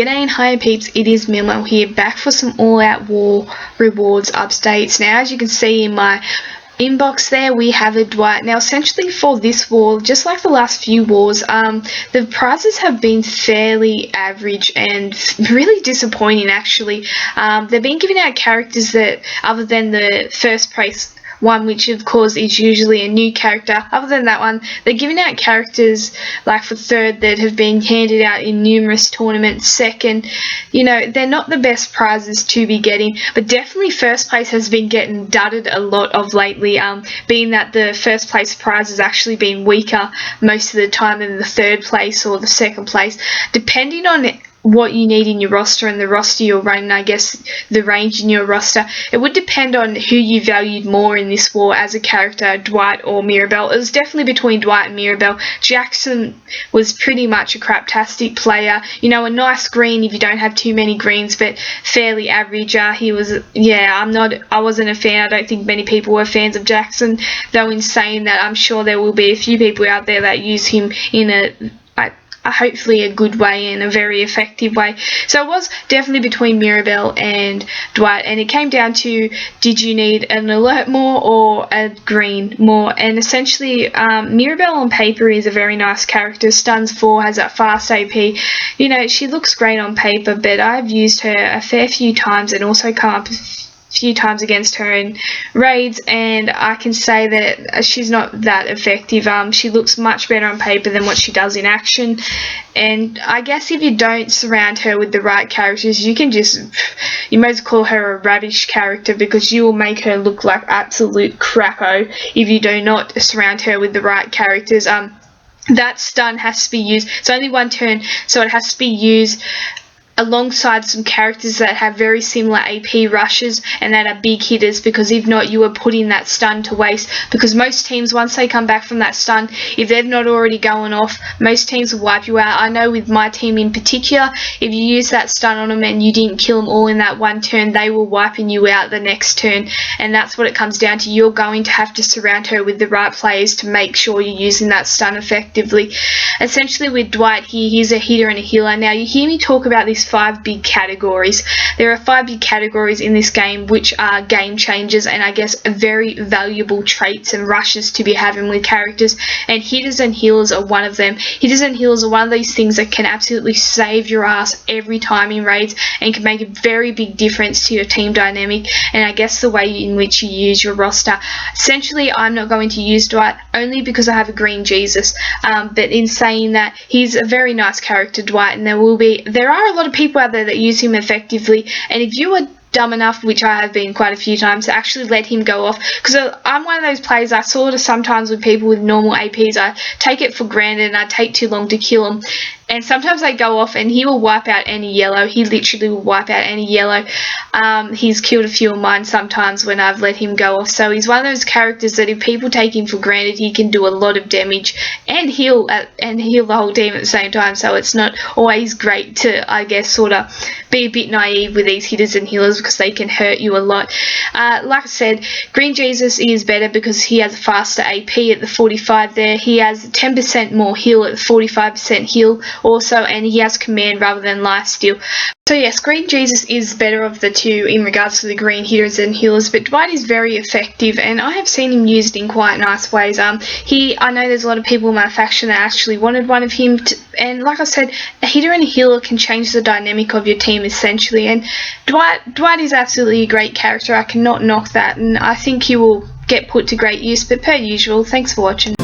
G'day and hi peeps, it is Milmo here, back for some all-out war rewards updates. Now as you can see in my inbox there, we have a Dwight. Now essentially for this war, just like the last few wars, the prizes have been fairly average and really disappointing actually. They've been giving out characters that, other than the first place one, which of course is usually a new character, other than that one, they're giving out characters like for third that have been handed out in numerous tournaments. Second, you know, they're not the best prizes to be getting, but definitely first place has been getting dudded a lot of lately, being that the first place prize has actually been weaker most of the time than the third place or the second place, depending on what you need in your roster and the roster you're running. I guess the range in your roster, it would depend on who you valued more in this war as a character, Dwight or Mirabelle. It was definitely between Dwight and Mirabelle. Jackson was pretty much a craptastic player, you know, a nice green if you don't have too many greens, but fairly average. He was, I wasn't a fan. I don't think many people were fans of Jackson, though in saying that, I'm sure there will be a few people out there that use him in a hopefully a good way and a very effective way. So it was definitely between Mirabelle and Dwight, and it came down to, did you need an alert more or a green more? And essentially Mirabelle on paper is a very nice character. Stuns 4, has that fast AP, you know, she looks great on paper, but I've used her a fair few times and also come up few times against her in raids, and I can say that she's not that effective. She looks much better on paper than what she does in action, and I guess if you don't surround her with the right characters, you might as well call her a rubbish character, because you will make her look like absolute crappo if you do not surround her with the right characters. That stun has to be used, it's only one turn, so it has to be used alongside some characters that have very similar AP rushes and that are big hitters, because if not, you are putting that stun to waste. Because most teams, once they come back from that stun, if they've not already gone off, most teams will wipe you out. I know with my team in particular, if you use that stun on them and you didn't kill them all in that one turn, they will wiping you out the next turn, and that's what it comes down to. You're going to have to surround her with the right players to make sure you're using that stun effectively. Essentially with Dwight here, he's a hitter and a healer. Now you hear me talk about these 5 big categories. There are 5 big categories in this game which are game changers and I guess very valuable traits and rushes to be having with characters, and hitters and healers are one of them. Hitters and healers are one of those things that can absolutely save your ass every time in raids and can make a very big difference to your team dynamic and I guess the way in which you use your roster. Essentially, I'm not going to use Dwight only because I have a green Jesus, but in saying that, he's a very nice character, Dwight, and there are a lot of people out there that use him effectively, and if you are dumb enough, which I have been quite a few times, to actually let him go off, because I'm one of those players, I sort of sometimes with people with normal APs, I take it for granted and I take too long to kill them, and sometimes they go off and he will wipe out any yellow. He literally will wipe out any yellow. He's killed a few of mine sometimes when I've let him go off, so he's one of those characters that if people take him for granted, he can do a lot of damage and heal the whole team at the same time, so it's not always great to, I guess, sort of be a bit naive with these hitters and healers, because they can hurt you a lot. Like I said, Green Jesus is better because he has a faster AP at the 45 there. He has 10% more heal at the 45% heal also, and he has command rather than lifesteal. So yes, Green Jesus is better of the two in regards to the green hitters and healers, but Dwight is very effective and I have seen him used in quite nice ways. I know there's a lot of people in my faction that actually wanted one of him, and like I said, a hitter and a healer can change the dynamic of your team essentially, and Dwight is absolutely a great character. I cannot knock that, and I think he will get put to great use, but per usual, thanks for watching.